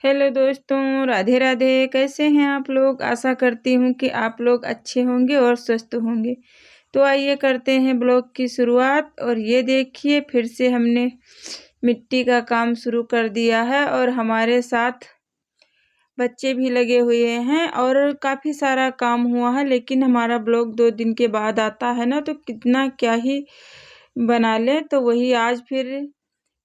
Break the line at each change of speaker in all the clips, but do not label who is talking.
Hello दोस्तों, राधे राधे। कैसे हैं आप लोग? आशा करती हूँ कि आप लोग अच्छे होंगे और स्वस्थ होंगे। तो आइए करते हैं ब्लॉग की शुरुआत। और ये देखिए, फिर से हमने मिट्टी का काम शुरू कर दिया है और हमारे साथ बच्चे भी लगे हुए हैं और काफ़ी सारा काम हुआ है। लेकिन हमारा ब्लॉग 2 दिन के बाद आता है ना, तो कितना क्या ही बना लें। तो वही आज फिर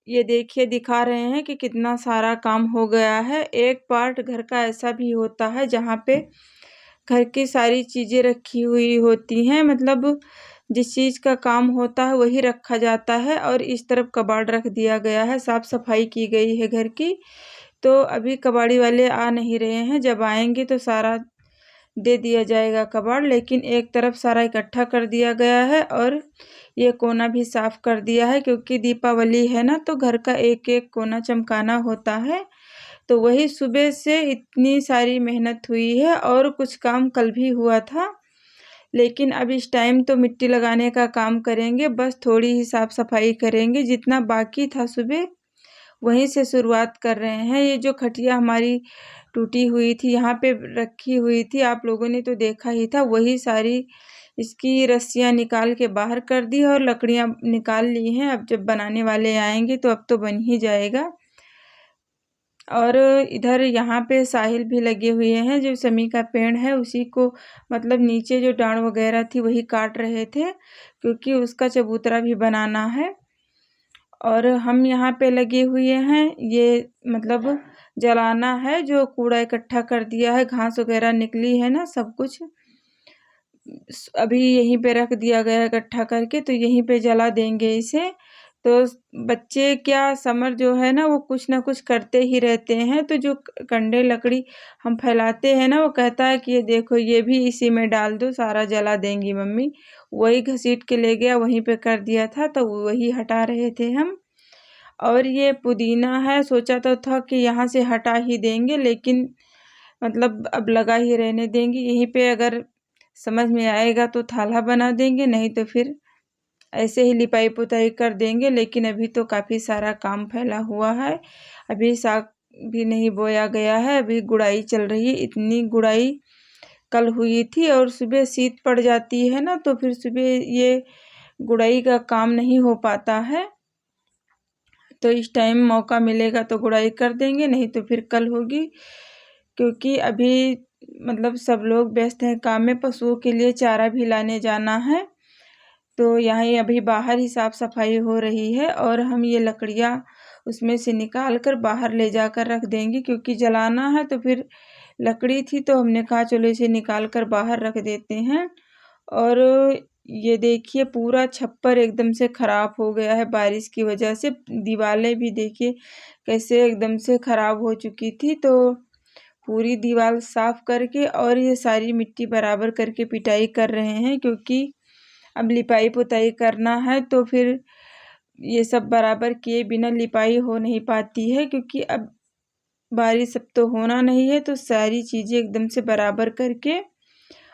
ये देखिए दिखा रहे हैं कि कितना सारा काम हो गया है। एक पार्ट घर का ऐसा भी होता है जहाँ पे घर की सारी चीज़ें रखी हुई होती हैं, मतलब जिस चीज़ का काम होता है वही रखा जाता है। और इस तरफ कबाड़ रख दिया गया है, साफ सफाई की गई है घर की। तो अभी कबाड़ी वाले आ नहीं रहे हैं, जब आएंगे तो सारा दे दिया जाएगा कबाड़। लेकिन एक तरफ सारा इकट्ठा कर दिया गया है और ये कोना भी साफ कर दिया है, क्योंकि दीपावली है ना, तो घर का एक एक कोना चमकाना होता है। तो वही सुबह से इतनी सारी मेहनत हुई है और कुछ काम कल भी हुआ था। लेकिन अब इस टाइम तो मिट्टी लगाने का काम करेंगे, बस थोड़ी ही साफ सफाई करेंगे। जितना बाकी था सुबह वहीं से शुरुआत कर रहे हैं। ये जो खटिया हमारी टूटी हुई थी, यहाँ पे रखी हुई थी, आप लोगों ने तो देखा ही था, वही सारी इसकी रस्सियाँ निकाल के बाहर कर दी और लकड़ियाँ निकाल ली हैं। अब जब बनाने वाले आएंगे तो अब तो बन ही जाएगा। और इधर यहाँ पे साहिल भी लगे हुए हैं, जो समी का पेड़ है उसी को, मतलब नीचे जो डांड वगैरह थी वही काट रहे थे, क्योंकि उसका चबूतरा भी बनाना है। और हम यहाँ पे लगे हुए हैं, ये मतलब जलाना है। जो कूड़ा इकट्ठा कर दिया है, घास वगैरह निकली है ना, सब कुछ अभी यहीं पे रख दिया गया है इकट्ठा करके, तो यहीं पे जला देंगे इसे। तो बच्चे क्या, समर जो है ना, वो कुछ ना कुछ करते ही रहते हैं। तो जो कंडे लकड़ी हम फैलाते हैं ना, वो कहता है कि ये देखो, ये भी इसी में डाल दो, सारा जला देंगी मम्मी। वही घसीट के ले गया, वहीं पे कर दिया था, तो वही हटा रहे थे हम। और ये पुदीना है, सोचा तो था कि यहाँ से हटा ही देंगे, लेकिन मतलब अब लगा ही रहने देंगे यहीं पे। अगर समझ में आएगा तो थाला बना देंगे, नहीं तो फिर ऐसे ही लिपाई पुताई कर देंगे। लेकिन अभी तो काफ़ी सारा काम फैला हुआ है। अभी साग भी नहीं बोया गया है, अभी गुड़ाई चल रही है। इतनी गुड़ाई कल हुई थी और सुबह शीत पड़ जाती है ना, तो फिर सुबह ये गुड़ाई का काम नहीं हो पाता है। तो इस टाइम मौका मिलेगा तो गुड़ाई कर देंगे, नहीं तो फिर कल होगी। क्योंकि अभी मतलब सब लोग व्यस्त हैं काम में, पशुओं के लिए चारा भी लाने जाना है। तो यहाँ ही अभी बाहर ही साफ सफाई हो रही है और हम ये लकड़ियाँ उसमें से निकाल कर बाहर ले जाकर रख देंगे, क्योंकि जलाना है। तो फिर लकड़ी थी तो हमने कहा चलो इसे निकाल कर बाहर रख देते हैं। और ये देखिए, पूरा छप्पर एकदम से खराब हो गया है बारिश की वजह से। दीवारें भी देखिए कैसे एकदम से खराब हो चुकी थी। तो पूरी दीवार साफ करके और ये सारी मिट्टी बराबर करके पिटाई कर रहे हैं, क्योंकि अब लिपाई पुताई करना है। तो फिर ये सब बराबर किए बिना लिपाई हो नहीं पाती है, क्योंकि अब बारिश अब तो होना नहीं है। तो सारी चीज़ें एकदम से बराबर करके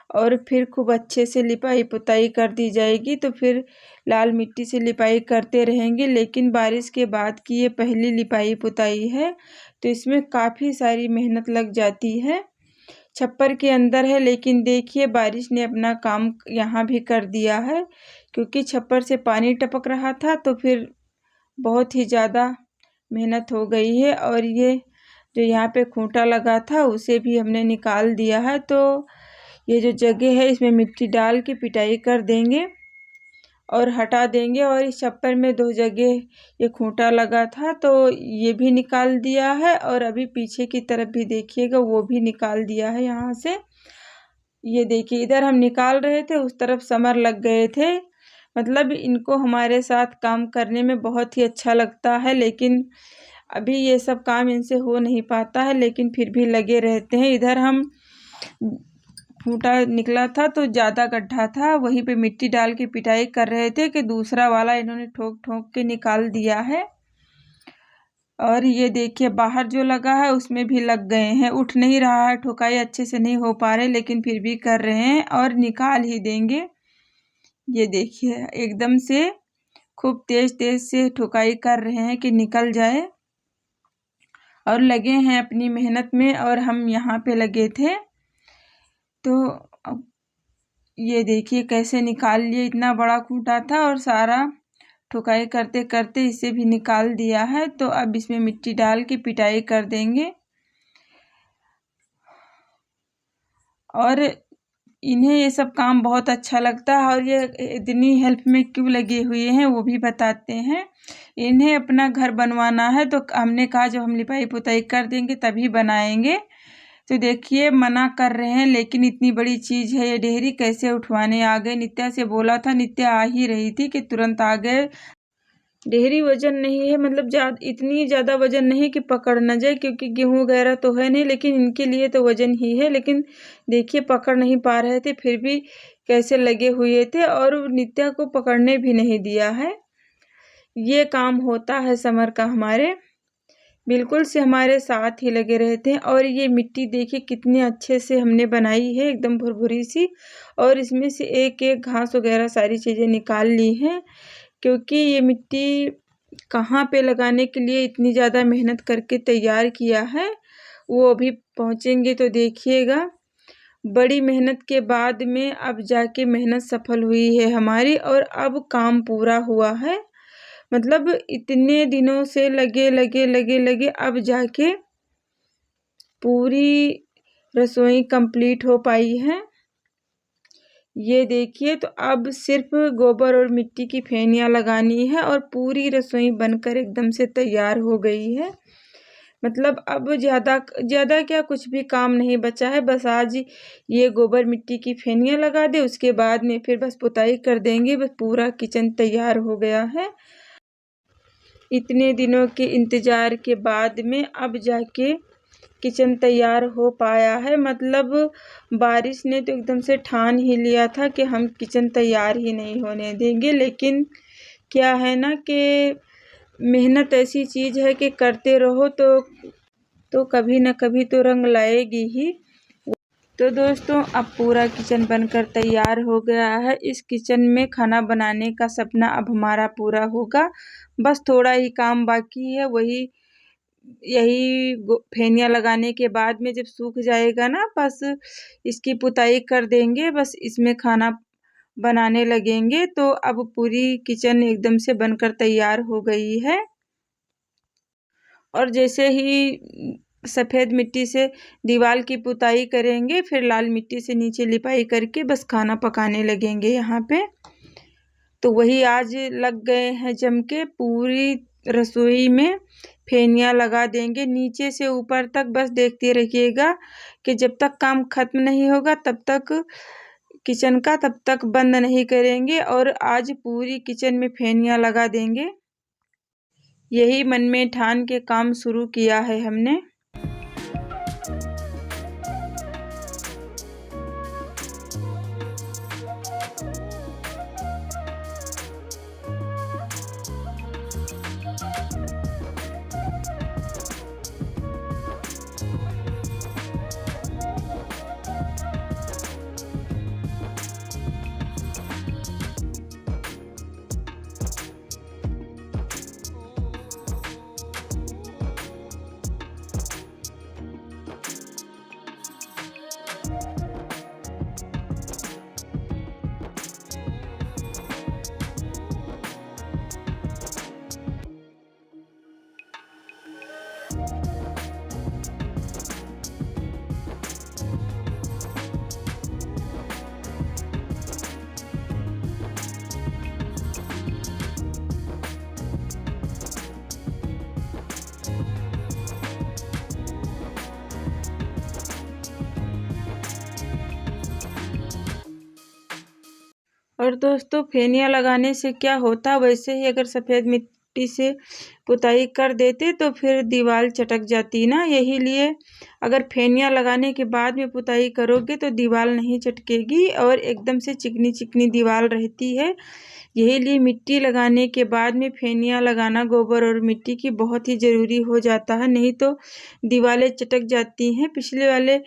और फिर खूब अच्छे से लिपाई पुताई कर दी जाएगी। तो फिर लाल मिट्टी से लिपाई करते रहेंगे। लेकिन बारिश के बाद की ये पहली लिपाई पुताई है, तो इसमें काफ़ी सारी मेहनत लग जाती है। छप्पर के अंदर है, लेकिन देखिए बारिश ने अपना काम यहाँ भी कर दिया है, क्योंकि छप्पर से पानी टपक रहा था। तो फिर बहुत ही ज़्यादा मेहनत हो गई है। और ये जो यहाँ पे खूंटा लगा था उसे भी हमने निकाल दिया है। तो ये जो जगह है इसमें मिट्टी डाल के पिटाई कर देंगे और हटा देंगे। और इस छप्पर में 2 जगह ये खूंटा लगा था, तो ये भी निकाल दिया है। और अभी पीछे की तरफ भी देखिएगा, वो भी निकाल दिया है यहाँ से। ये देखिए, इधर हम निकाल रहे थे, उस तरफ समर लग गए थे। मतलब इनको हमारे साथ काम करने में बहुत ही अच्छा लगता है। लेकिन अभी ये सब काम इनसे हो नहीं पाता है, लेकिन फिर भी लगे रहते हैं। इधर हम फूटा निकला था तो ज़्यादा गड्ढा था, वहीं पे मिट्टी डाल के पिटाई कर रहे थे कि दूसरा वाला इन्होंने ठोक ठोक के निकाल दिया है। और ये देखिए बाहर जो लगा है उसमें भी लग गए हैं, उठ नहीं रहा है, ठोकाई अच्छे से नहीं हो पा रहे, लेकिन फिर भी कर रहे हैं और निकाल ही देंगे। ये देखिए एकदम से खूब तेज तेज से ठोकाई कर रहे हैं कि निकल जाए। और लगे हैं अपनी मेहनत में, और हम यहाँ पे लगे थे। तो ये देखिए कैसे निकाल लिए, इतना बड़ा खूंटा था और सारा ठुकाई करते करते इसे भी निकाल दिया है। तो अब इसमें मिट्टी डाल के पिटाई कर देंगे। और इन्हें ये सब काम बहुत अच्छा लगता है, और ये इतनी हेल्प में क्यों लगे हुए हैं वो भी बताते हैं। इन्हें अपना घर बनवाना है, तो हमने कहा जब हम लिपाई पुताई कर देंगे तभी बनाएंगे। तो देखिए मना कर रहे हैं, लेकिन इतनी बड़ी चीज़ है ये डेहरी, कैसे उठवाने आ गए। नित्या से बोला था, नित्या आ ही रही थी कि तुरंत आ गए। डेहरी वजन नहीं है, मतलब इतनी ज़्यादा वजन नहीं कि पकड़ न जाए, क्योंकि गेहूँ वगैरह तो है नहीं, लेकिन इनके लिए तो वजन ही है। लेकिन देखिए पकड़ नहीं पा रहे थे, फिर भी कैसे लगे हुए थे, और नित्या को पकड़ने भी नहीं दिया है। ये काम होता है समर का हमारे, बिल्कुल से हमारे साथ ही लगे रहते हैं। और ये मिट्टी देखिए कितने अच्छे से हमने बनाई है, एकदम भुरभुरी सी, और इसमें से एक एक घास वगैरह सारी चीज़ें निकाल ली हैं, क्योंकि ये मिट्टी कहाँ पे लगाने के लिए इतनी ज़्यादा मेहनत करके तैयार किया है, वो अभी पहुँचेंगे तो देखिएगा। बड़ी मेहनत के बाद में अब जाके मेहनत सफल हुई है हमारी, और अब काम पूरा हुआ है। मतलब इतने दिनों से लगे अब जाके पूरी रसोई कंप्लीट हो पाई है। ये देखिए, तो अब सिर्फ गोबर और मिट्टी की फेनियाँ लगानी है, और पूरी रसोई बनकर एकदम से तैयार हो गई है। मतलब अब ज़्यादा क्या कुछ भी काम नहीं बचा है, बस आज ये गोबर मिट्टी की फेनियाँ लगा दे, उसके बाद में फिर बस पुताई कर देंगे, बस पूरा किचन तैयार हो गया है। इतने दिनों के इंतज़ार के बाद में अब जाके किचन तैयार हो पाया है। मतलब बारिश ने तो एकदम से ठान ही लिया था कि हम किचन तैयार ही नहीं होने देंगे, लेकिन क्या है ना कि मेहनत ऐसी चीज़ है कि करते रहो तो कभी ना कभी तो रंग लाएगी ही। तो दोस्तों अब पूरा किचन बनकर तैयार हो गया है। इस किचन में खाना बनाने का सपना अब हमारा पूरा होगा। बस थोड़ा ही काम बाकी है, यही फेनियाँ लगाने के बाद में जब सूख जाएगा ना, बस इसकी पुताई कर देंगे, बस इसमें खाना बनाने लगेंगे। तो अब पूरी किचन एकदम से बनकर तैयार हो गई है। और जैसे ही सफ़ेद मिट्टी से दीवार की पुताई करेंगे, फिर लाल मिट्टी से नीचे लिपाई करके बस खाना पकाने लगेंगे यहाँ पे। तो वही आज लग गए हैं जम के, पूरी रसोई में फेनियाँ लगा देंगे नीचे से ऊपर तक। बस देखते रहिएगा कि जब तक काम खत्म नहीं होगा तब तक किचन का तब तक बंद नहीं करेंगे, और आज पूरी किचन में फेनियाँ लगा देंगे। यही मन में ठान के काम शुरू किया है हमने। और दोस्तों फेनियाँ लगाने से क्या होता, वैसे ही अगर सफ़ेद मिट्टी से पुताई कर देते तो फिर दीवार चटक जाती ना। यही लिए अगर फेनियाँ लगाने के बाद में पुताई करोगे तो दीवार नहीं चटकेगी, और एकदम से चिकनी चिकनी दीवार रहती है। यही लिए मिट्टी लगाने के बाद में फेनियाँ लगाना गोबर और मिट्टी की बहुत ही ज़रूरी हो जाता है, नहीं तो दीवारें चटक जाती हैं। पिछले वाले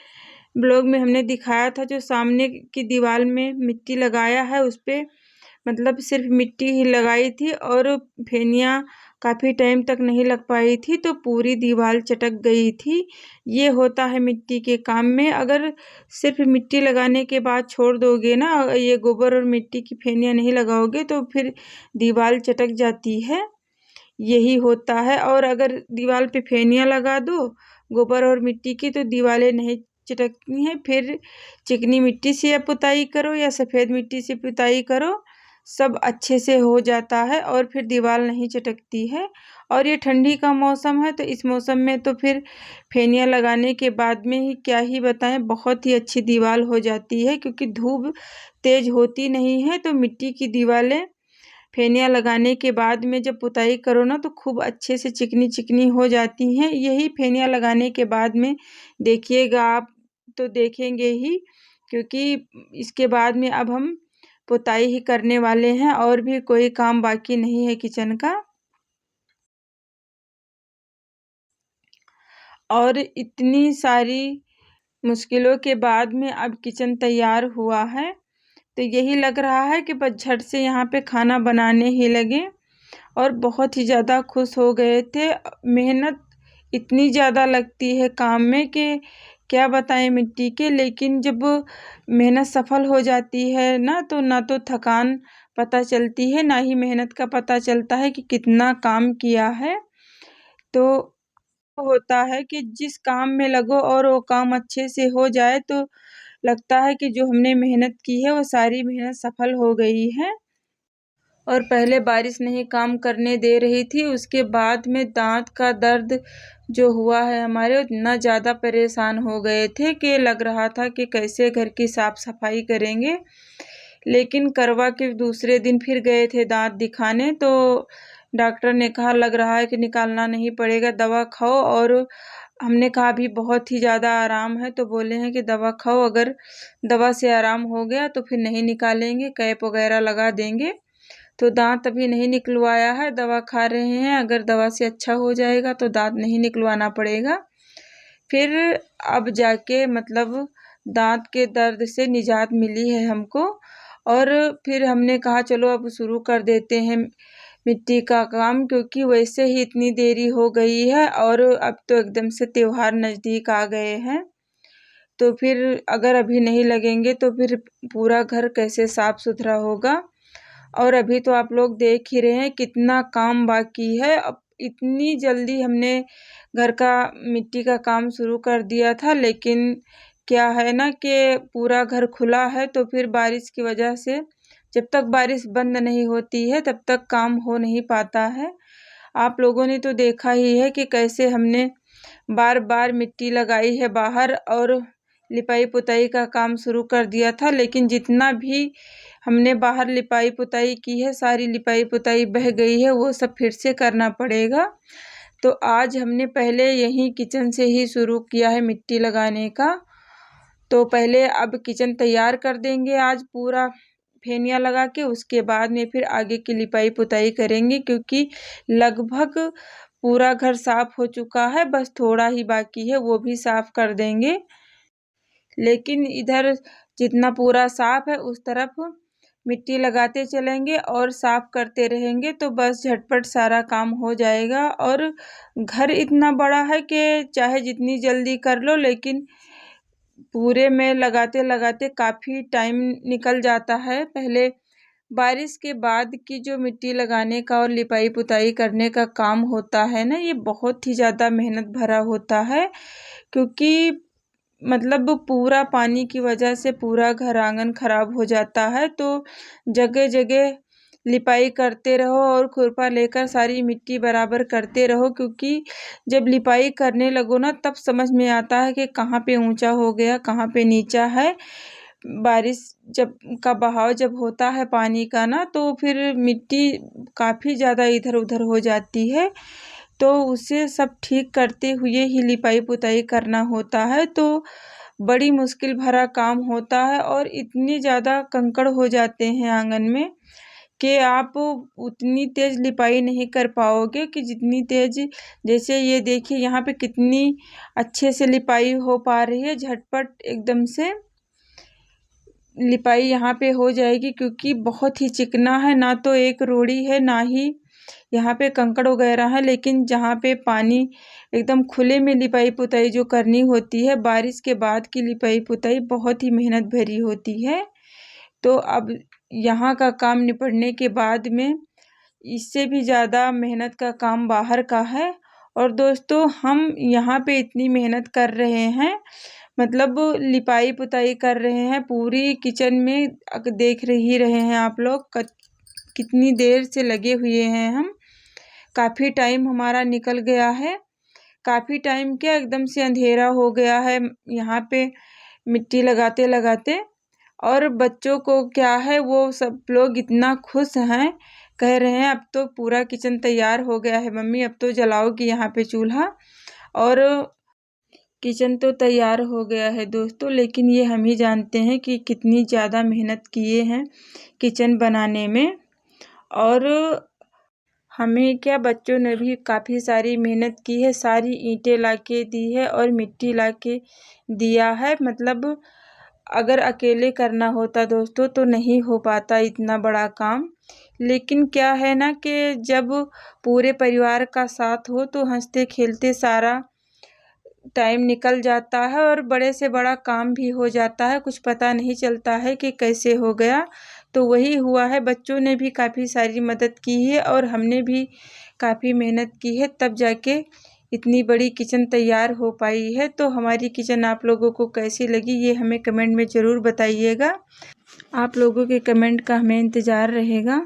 ब्लॉग में हमने दिखाया था, जो सामने की दीवार में मिट्टी लगाया है उस पे मतलब सिर्फ मिट्टी ही लगाई थी, और फेनियाँ काफ़ी टाइम तक नहीं लग पाई थी, तो पूरी दीवार चटक गई थी। ये होता है मिट्टी के काम में। अगर सिर्फ मिट्टी लगाने के बाद छोड़ दोगे ना, ये गोबर और मिट्टी की फेनियाँ नहीं लगाओगे तो फिर दीवार चटक जाती है, यही होता है। और अगर दीवार पे फेनियाँ लगा दो गोबर और मिट्टी की तो दीवारें नहीं चटकती हैं। फिर चिकनी मिट्टी से या पुताई करो या सफ़ेद मिट्टी से पुताई करो, सब अच्छे से हो जाता है और फिर दीवार नहीं चटकती है। और ये ठंडी का मौसम है, तो इस मौसम में तो फिर फेनियाँ लगाने के बाद में ही क्या ही बताएं, बहुत ही अच्छी दीवार हो जाती है। क्योंकि धूप तेज़ होती नहीं है, तो मिट्टी की दीवारें फेनियाँ लगाने के बाद में जब पुताई करो ना, तो खूब अच्छे से चिकनी चिकनी हो जाती हैं। यही फेनियाँ लगाने के बाद में देखिएगा आप, तो देखेंगे ही, क्योंकि इसके बाद में अब हम पुताई ही करने वाले हैं और भी कोई काम बाकी नहीं है किचन का। और इतनी सारी मुश्किलों के बाद में अब किचन तैयार हुआ है, तो यही लग रहा है कि बस झट से यहाँ पे खाना बनाने ही लगे। और बहुत ही ज़्यादा खुश हो गए थे। मेहनत इतनी ज़्यादा लगती है काम में कि क्या बताएं मिट्टी के, लेकिन जब मेहनत सफल हो जाती है ना तो थकान पता चलती है, ना ही मेहनत का पता चलता है कि कितना काम किया है। तो होता है कि जिस काम में लगो और वो काम अच्छे से हो जाए, तो लगता है कि जो हमने मेहनत की है वो सारी मेहनत सफल हो गई है। और पहले बारिश नहीं काम करने दे रही थी, उसके बाद में दांत का दर्द जो हुआ है हमारे, इतना ज़्यादा परेशान हो गए थे कि लग रहा था कि कैसे घर की साफ सफाई करेंगे। लेकिन करवा के दूसरे दिन फिर गए थे दांत दिखाने, तो डॉक्टर ने कहा लग रहा है कि निकालना नहीं पड़ेगा, दवा खाओ। और हमने कहा अभी बहुत ही ज़्यादा आराम है, तो बोले हैं कि दवा खाओ, अगर दवा से आराम हो गया तो फिर नहीं निकालेंगे, कैप वगैरह लगा देंगे। तो दांत अभी नहीं निकलवाया है, दवा खा रहे हैं। अगर दवा से अच्छा हो जाएगा तो दांत नहीं निकलवाना पड़ेगा। फिर अब जाके मतलब दांत के दर्द से निजात मिली है हमको। और फिर हमने कहा चलो अब शुरू कर देते हैं मिट्टी का काम, क्योंकि वैसे ही इतनी देरी हो गई है और अब तो एकदम से त्योहार नज़दीक आ गए हैं। तो फिर अगर अभी नहीं लगेंगे तो फिर पूरा घर कैसे साफ सुथरा होगा। और अभी तो आप लोग देख ही रहे हैं कितना काम बाकी है। अब इतनी जल्दी हमने घर का मिट्टी का काम शुरू कर दिया था, लेकिन क्या है ना कि पूरा घर खुला है, तो फिर बारिश की वजह से जब तक बारिश बंद नहीं होती है तब तक काम हो नहीं पाता है। आप लोगों ने तो देखा ही है कि कैसे हमने बार बार मिट्टी लगाई है बाहर और लिपाई पुताई का काम शुरू कर दिया था, लेकिन जितना भी हमने बाहर लिपाई पुताई की है, सारी लिपाई पुताई बह गई है, वो सब फिर से करना पड़ेगा। तो आज हमने पहले यहीं किचन से ही शुरू किया है मिट्टी लगाने का। तो पहले अब किचन तैयार कर देंगे आज पूरा फेनिया लगा के, उसके बाद में फिर आगे की लिपाई पुताई करेंगे, क्योंकि लगभग पूरा घर साफ हो चुका है, बस थोड़ा ही बाकी है, वो भी साफ कर देंगे। लेकिन इधर जितना पूरा साफ है उस तरफ मिट्टी लगाते चलेंगे और साफ करते रहेंगे, तो बस झटपट सारा काम हो जाएगा। और घर इतना बड़ा है कि चाहे जितनी जल्दी कर लो, लेकिन पूरे में लगाते लगाते काफ़ी टाइम निकल जाता है। पहले बारिश के बाद की जो मिट्टी लगाने का और लिपाई पुताई करने का काम होता है ना, ये बहुत ही ज़्यादा मेहनत भरा होता है। क्योंकि मतलब पूरा पानी की वजह से पूरा घर आंगन खराब हो जाता है, तो जगह जगह लिपाई करते रहो और खुरपा लेकर सारी मिट्टी बराबर करते रहो। क्योंकि जब लिपाई करने लगो ना, तब समझ में आता है कि कहाँ पे ऊंचा हो गया, कहाँ पे नीचा है। बारिश जब का बहाव जब होता है पानी का ना, तो फिर मिट्टी काफ़ी ज़्यादा इधर उधर हो जाती है, तो उसे सब ठीक करते हुए ही लिपाई पुताई करना होता है। तो बड़ी मुश्किल भरा काम होता है और इतनी ज़्यादा कंकड़ हो जाते हैं आंगन में कि आप उतनी तेज़ लिपाई नहीं कर पाओगे कि जितनी तेज़, जैसे ये देखिए यहाँ पे कितनी अच्छे से लिपाई हो पा रही है, झटपट एकदम से लिपाई यहाँ पे हो जाएगी। क्योंकि बहुत ही चिकना है, ना तो एक रोड़ी है ना ही यहाँ पे कंकड़ वगैरह है, लेकिन जहाँ पे पानी एकदम खुले में लिपाई पुताई जो करनी होती है, बारिश के बाद की लिपाई पुताई बहुत ही मेहनत भरी होती है। तो अब यहाँ का काम निपटने के बाद में इससे भी ज़्यादा मेहनत का काम बाहर का है। और दोस्तों हम यहाँ पे इतनी मेहनत कर रहे हैं, मतलब लिपाई पुताई कर रहे हैं पूरी किचन में, देख ही रहे हैं आप लोग कितनी देर से लगे हुए हैं हम। काफ़ी टाइम हमारा निकल गया है, काफ़ी टाइम क्या एकदम से अंधेरा हो गया है यहाँ पे मिट्टी लगाते लगाते। और बच्चों को क्या है, वो सब लोग इतना खुश हैं, कह रहे हैं अब तो पूरा किचन तैयार हो गया है मम्मी, अब तो जलाओगी यहाँ पे चूल्हा। और किचन तो तैयार हो गया है दोस्तों, लेकिन ये हम ही जानते हैं कि कितनी ज़्यादा मेहनत किए हैं किचन बनाने में। और हमें क्या, बच्चों ने भी काफ़ी सारी मेहनत की है, सारी ईंटें लाके दी है और मिट्टी लाके दिया है। मतलब अगर अकेले करना होता दोस्तों तो नहीं हो पाता इतना बड़ा काम। लेकिन क्या है ना कि जब पूरे परिवार का साथ हो तो हंसते खेलते सारा टाइम निकल जाता है और बड़े से बड़ा काम भी हो जाता है, कुछ पता नहीं चलता है कि कैसे हो गया। तो वही हुआ है, बच्चों ने भी काफ़ी सारी मदद की है और हमने भी काफ़ी मेहनत की है, तब जाके इतनी बड़ी किचन तैयार हो पाई है। तो हमारी किचन आप लोगों को कैसी लगी ये हमें कमेंट में ज़रूर बताइएगा। आप लोगों के कमेंट का हमें इंतज़ार रहेगा।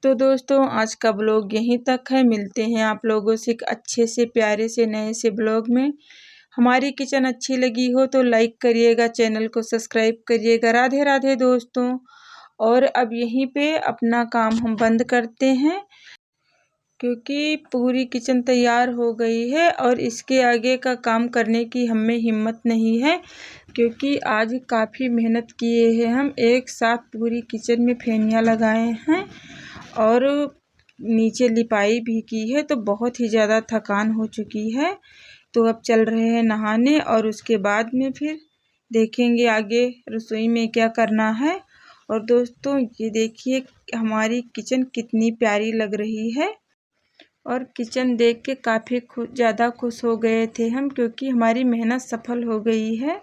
तो दोस्तों आज का ब्लॉग यहीं तक है, मिलते हैं आप लोगों से एक अच्छे से प्यारे से नए से ब्लॉग में। हमारी किचन अच्छी लगी हो तो लाइक करिएगा, चैनल को सब्सक्राइब करिएगा। राधे राधे दोस्तों। और अब यहीं पे अपना काम हम बंद करते हैं, क्योंकि पूरी किचन तैयार हो गई है और इसके आगे का काम करने की हमें हिम्मत नहीं है, क्योंकि आज काफ़ी मेहनत किए हैं हम, एक साथ पूरी किचन में फेनियाँ लगाए हैं और नीचे लिपाई भी की है, तो बहुत ही ज़्यादा थकान हो चुकी है। तो अब चल रहे हैं नहाने और उसके बाद में फिर देखेंगे आगे रसोई में क्या करना है। और दोस्तों ये देखिए हमारी किचन कितनी प्यारी लग रही है, और किचन देख के काफ़ी ज़्यादा खुश हो गए थे हम, क्योंकि हमारी मेहनत सफल हो गई है।